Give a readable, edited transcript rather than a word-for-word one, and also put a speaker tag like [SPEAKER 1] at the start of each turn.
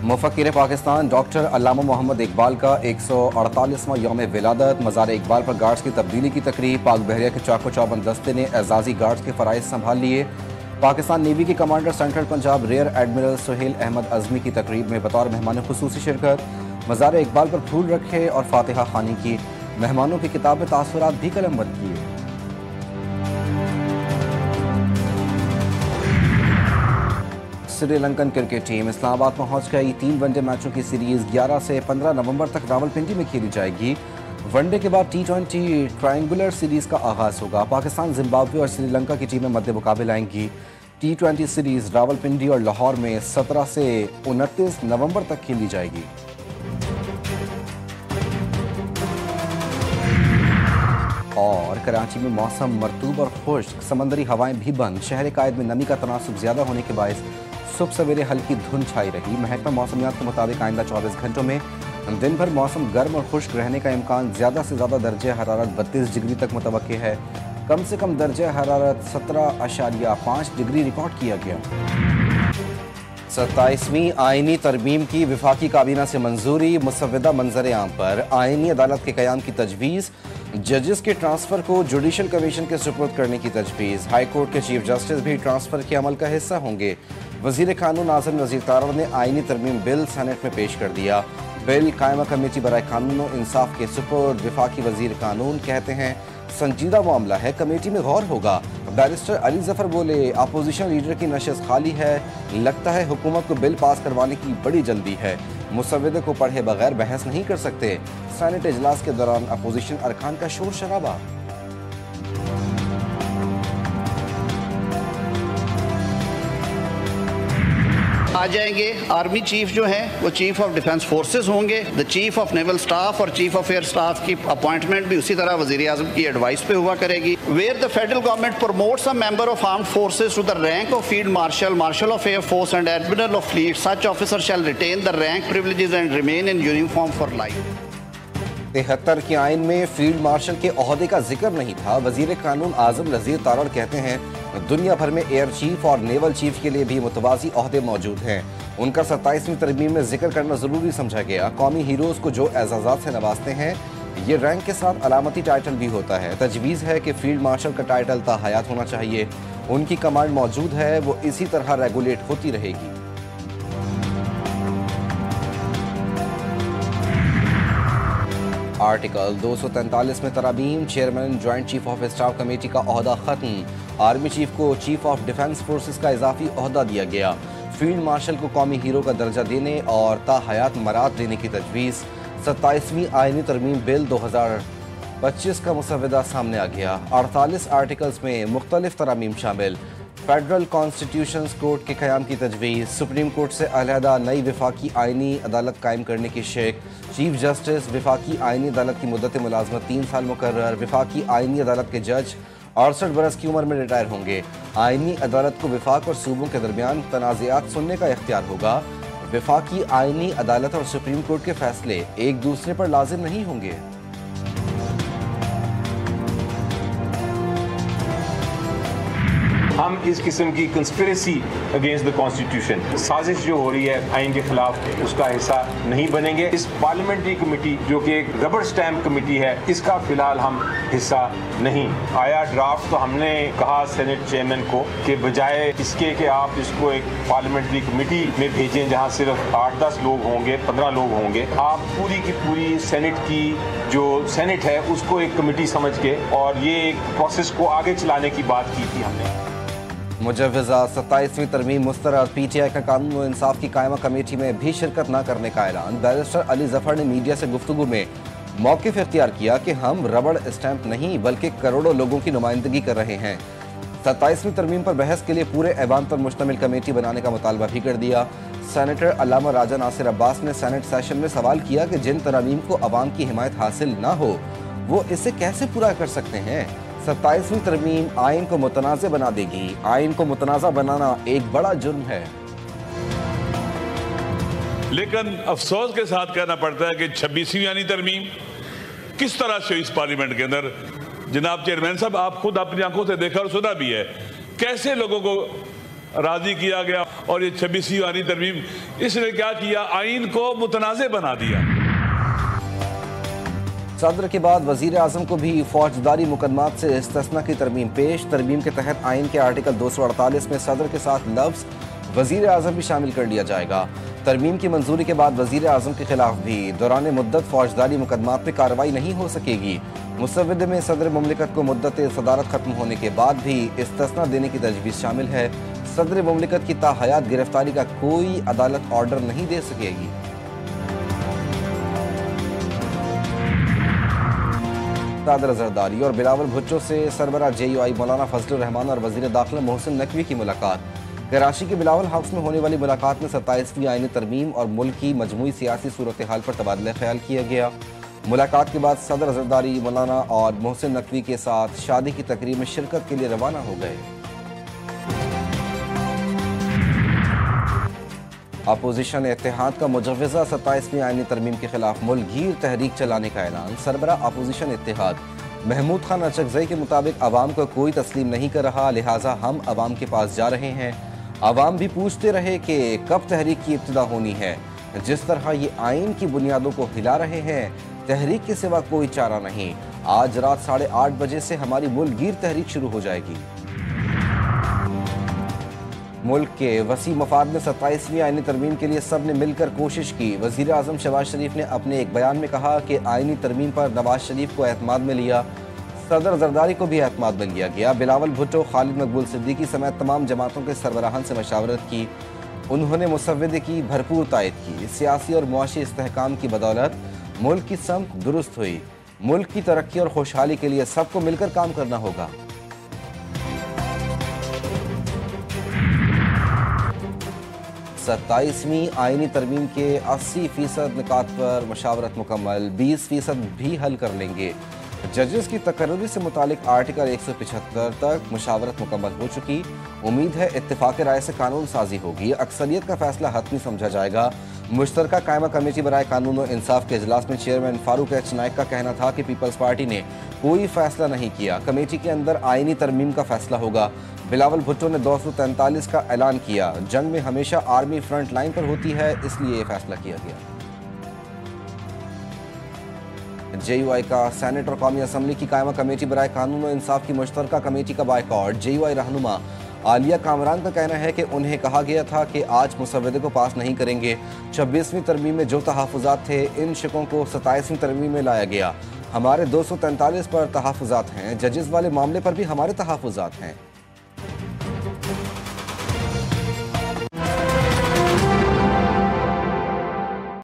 [SPEAKER 1] मुफक्किर Pakistan doctor अल्लामा मोहम्मद इकबाल का 148वां यौम विलादत। मज़ार इकबाल पर गार्ड्स की तब्दीली की तकरीब। पाक बहरिया के चाको चौबंद दस्ते ने एजाजी गार्ड्स के फ़राइज़ संभाल लिए। पाकिस्तान नेवी के commander central Punjab rear admiral Suhail Ahmed Azmi की तकरीब में बतौर मेहमान खुसूसी शिरकत। मज़ार इकबाल पर फूल रखे और फातिहा खानी की। मेहमानों की किताब में तासुरात भी कलमबंद किए। श्रीलंकन क्रिकेट टीम इस्लामाबाद पहुंच गई। 3 वनडे मैचों की सीरीज 11 से 15 नवंबर तक रावलपिंडी में खेली जाएगी। वनडे के बाद T20 ट्रायंगुलर सीरीज का आगाज होगा। पाकिस्तान, जिम्बाब्वे और श्रीलंका की टीमें मध्य मुकाबले आएंगी। T20 सीरीज रावलपिंडी और लाहौर में 17 से 29 नवंबर तक खेली जाएगी। और कराची में मौसम मरतूब और खुश्क, समंदरी हवाएं भी बंद। शहर कायद में नमी का तनासुब ज्यादा होने के बायस सुबह सवेरे हल्की धुंध छाई रही। महकमा मौसमियात के मुताबिक आइंदा 24 घंटों में दिन भर मौसम गर्म और खुश्क रहने का इम्कान। ज़्यादा से ज़्यादा दर्जे हरारत 32 डिग्री तक मुतवक्के है। कम से कम दर्जे हरारत 17.5 डिग्री रिकॉर्ड किया गया। 27वीं आइनी तरमीम की वफाकी काबीना से मंजूरी। मुसव्वदा मंजर आम पर आइनी अदालत के क़याम की तजवीज़। जजेस के ट्रांसफ़र को जुडिशल कमीशन के सुपुर्द करने की तजवीज़। हाई कोर्ट के चीफ जस्टिस भी ट्रांसफ़र के अमल का हिस्सा होंगे। वज़ीर कानून आज़म नज़ीर तारड़ ने आइनी तरमीम बिल सेनेट में पेश कर दिया। बिल कायमा कमेटी बराए कानून और इंसाफ के सुपुर्द। वफाकी वज़ीर कानून कहते हैं संजीदा मामला है, कमेटी में गौर होगा। बैरिस्टर अली जफर बोले अपोजिशन लीडर की नशिस्त खाली है, लगता है हुकूमत को बिल पास करवाने की बड़ी जल्दी है। मुसव्वदे को पढ़े बगैर बहस नहीं कर सकते। सेनेट इजलास के दौरान अपोजिशन अरकान का शोर शराबा।
[SPEAKER 2] आ जाएंगे। आर्मी चीफ जो हैं वो चीफ ऑफ डिफेंस फोर्सेस होंगे। The chief of naval staff और चीफ ऑफ एयर स्टाफ की अपॉइंटमेंट भी उसी तरह वज़ीर आज़म की एडवाइस पे हुआ करेगी। Where the federal government promotes a member of armed forces to the rank of field marshal, marshal of air force and admiral of fleet, such officer shall retain the rank privileges and remain in uniform for life.
[SPEAKER 1] 73 के आइन में field marshal के ओहदे का जिक्र नहीं था। वज़ीर कानून आज़म नज़ीर तारड़ कहते हैं दुनिया भर में एयर चीफ और नेवल चीफ के लिए भी मुतवाज़ी ओहदे मौजूद हैं। उनका 27वीं तरमीम में जिक्र करना ज़रूरी समझा गया। कौमी हीरोज़ को जो एजाज़ात से नवाजते हैं ये रैंक के साथ अलामती टाइटल भी होता है। तजवीज़ है कि फील्ड मार्शल का टाइटल ताहयात होना चाहिए। उनकी कमांड मौजूद है, वो इसी तरह रेगुलेट होती रहेगी। आर्टिकल 243 में तरामीम। Chairman joint chief of staff committee का ओहदा खत्म। आर्मी चीफ को चीफ ऑफ डिफेंस फोर्सेस का इजाफी ओहदा दिया गया। फील्ड मार्शल को कौमी हीरो का दर्जा देने और ताहयात मराद देने की तजवीज़। 27वीं आइनी तरमीम बिल 2025 का मुसव्वदा सामने आ गया। 48 आर्टिकल्स में मुख्तलिफ तरामीम शामिल। फेडरल कॉन्स्टिट्यूशंस कोर्ट के क़याम की तजवीज़। सुप्रीम कोर्ट से अलहदा नई वफाकी आइनी अदालत कायम करने की शेक। चीफ जस्टिस वफाकी आइनी अदालत की मुद्दत मुलाजमत 3 साल मुकर्रर। वफाकी आइनी अदालत के जज 68 बरस की उम्र में रिटायर होंगे। आइनी अदालत को वफाक और सूबों के दरमियान तनाज़ात सुनने का इख्तियार होगा। वफाकी आइनी अदालत और सुप्रीम कोर्ट के फैसले एक दूसरे पर लाजिम नहीं होंगे।
[SPEAKER 3] हम इस किस्म की कंस्पिरेसी अगेंस्ट द कॉन्स्टिट्यूशन, साजिश जो हो रही है आइन के खिलाफ, उसका हिस्सा नहीं बनेंगे। इस पार्लियामेंट्री कमेटी जो कि एक रबर स्टैम्प कमेटी है, इसका फिलहाल हम हिस्सा नहीं। आया ड्राफ्ट तो हमने कहा सेनेट चेयरमैन को कि बजाय इसके कि आप इसको एक पार्लियामेंट्री कमेटी में भेजें जहां सिर्फ 8-10 लोग होंगे, 15 लोग होंगे, आप पूरी की पूरी सेनेट की जो सेनेट है उसको एक कमेटी समझ के और ये एक प्रोसेस को आगे चलाने की बात की थी हमने।
[SPEAKER 1] मुजव्वज़ा 27वीं तरमीम मुस्तरद। PTI का कानून व इंसाफ की कायमा कमेटी में भी शिरकत न करने का ऐलान। बैरिस्टर अली जफर ने मीडिया से गुफ्तगू में मौक़िफ़ इख्तियार किया कि हम रबड़ स्टैंप नहीं बल्कि करोड़ों लोगों की नुमाइंदगी कर रहे हैं। 27वीं तरमीम पर बहस के लिए पूरे ऐवान पर मुश्तमिल कमेटी बनाने का मुतालबा भी कर दिया। सेनेटर अल्लामा राजा नासिर अब्बास ने सेनेट सेशन में सवाल किया कि जिन तरमीम को अवाम की हिमायत हासिल ना हो वो इसे कैसे पूरा कर सकते हैं। 27वीं तरमीम आइन को मुतनाज़ बना देगी। आइन को मुतनाज़ा बनाना एक बड़ा जुर्म है।
[SPEAKER 4] लेकिन अफसोस के साथ कहना पड़ता है कि 26वीं यानी तरमीम किस तरह से इस पार्लियामेंट के अंदर, जनाब चेयरमैन साहब आप खुद अपनी आंखों से देखा और सुना भी है, कैसे लोगों को राजी किया गया और ये 26वीं आईनी तरमीम इसने क्या किया, आइन को मुतनाज़े बना दिया।
[SPEAKER 1] सदर के बाद वजीर आजम को भी फौजदारी मुकदमात से इस्तिस्ना की तरमीम पेश। तरमीम के तहत आइन के आर्टिकल 248 में सदर के साथ लफ्ज़ वजीर आजम भी शामिल कर लिया जाएगा। तरमीम की मंजूरी के बाद वजीर आजम के खिलाफ भी दौरान मुद्दत फौजदारी मुकदमात में कार्रवाई नहीं हो सकेगी। मुसव्वदे में सदर मुमलिकत को मुद्दत सदारत खत्म होने के बाद भी इस्तिस्ना देने की तजवीज़ शामिल है। सदर मुमलिकत की ताहयात गिरफ्तारी का कोई अदालत ऑर्डर नहीं दे सकेगी। सादर जरदारी और बिलावल भुट्टो से सरबराह JUI मौलाना फजलुर रहमान और वजीर दाखिला मोहसिन नकवी की मुलाकात। कराची के बिलावल हाउस में होने वाली मुलाकात में 27वीं आईनी तरमीम और मुल्क की मजमूई सियासी सूरत हाल पर तबादला ख्याल किया गया। मुलाकात के बाद सदर जरदारी मौलाना और मोहसिन नकवी के साथ शादी की तकरीब में शिरकत के लिए रवाना हो गए। अपोजिशन इत्तेहाद का मुजव्वज़ा 27वीं आईनी तरमीम के खिलाफ मुल्कगीर तहरीक चलाने का ऐलान। सरबराह अपोजिशन इत्तेहाद महमूद खान अचकज़ई के मुताबिक अवाम को कोई तस्लीम नहीं कर रहा, लिहाजा हम अवाम के पास जा रहे हैं। अवाम भी पूछते रहे कि कब तहरीक की इब्तिदा होनी है। जिस तरह ये आइन की बुनियादों को हिला रहे हैं, तहरीक के सिवा कोई चारा नहीं। आज रात 8:30 बजे से हमारी मुल्कगीर तहरीक शुरू हो जाएगी। मुल्क के वसी मफाद में 27वीं आईनी तरमीम के लिए सब ने मिलकर कोशिश की। वज़ीर आज़म शहबाज शरीफ ने अपने एक बयान में कहा कि आईनी तरमीम पर नवाज शरीफ को एतमाद में लिया, सदर जरदारी को भी एतमाद में लिया गया। बिलावल भुट्टो, खालिद मकबूल सिद्दीकी समेत तमाम जमातों के सरबराहान से मशावरत की। उन्होंने मुसव्वदे की भरपूर तायद की। सियासी और मुआशी इस्तेहकाम की बदौलत मुल्क की समत दुरुस्त हुई। मुल्क की तरक्की और खुशहाली के लिए सबको मिलकर काम करना होगा। 27वीं आईनी तरमीम के 80% निकात पर मशावरत मुकम्मल, 20% भी हल कर लेंगे। जजेस की तकर्री से मुतालिक आर्टिकल 175 तक मशावरत मुकम्मल हो चुकी। उम्मीद है इत्तेफाक राय से कानून साजी होगी। अक्सरियत का फैसला हतमी समझा जाएगा। मुश्तरका कायमा कमेटी बराए कानून और इंसाफ के इजलास में चेयरमैन फारूक एच नाइक का कहना था कि पीपल्स पार्टी ने कोई फैसला नहीं किया। कमेटी के अंदर आईनी तरमीम का फैसला होगा। बिलावल भुट्टो ने 243 का ऐलान किया। जंग में हमेशा आर्मी फ्रंट लाइन पर होती है, इसलिए ये फैसला किया गया। JUI का सेनेट और कौमी असम्बली की कायमा कमेटी बराए कानून और इंसाफ की मुश्तरका कमेटी का बायकॉट। JUI रहनुमा आलिया कामरान का कहना है कि उन्हें कहा गया था कि आज मुसव्वदे को पास नहीं करेंगे। 26वीं तरमीम में जो तहफ़्फ़ुज़ात थे, इन शिकों को 27वीं तरमीम में लाया गया। हमारे 243 पर तहफ़्फ़ुज़ात हैं। जजेस वाले मामले पर भी हमारे तहफ़्फ़ुज़ात हैं।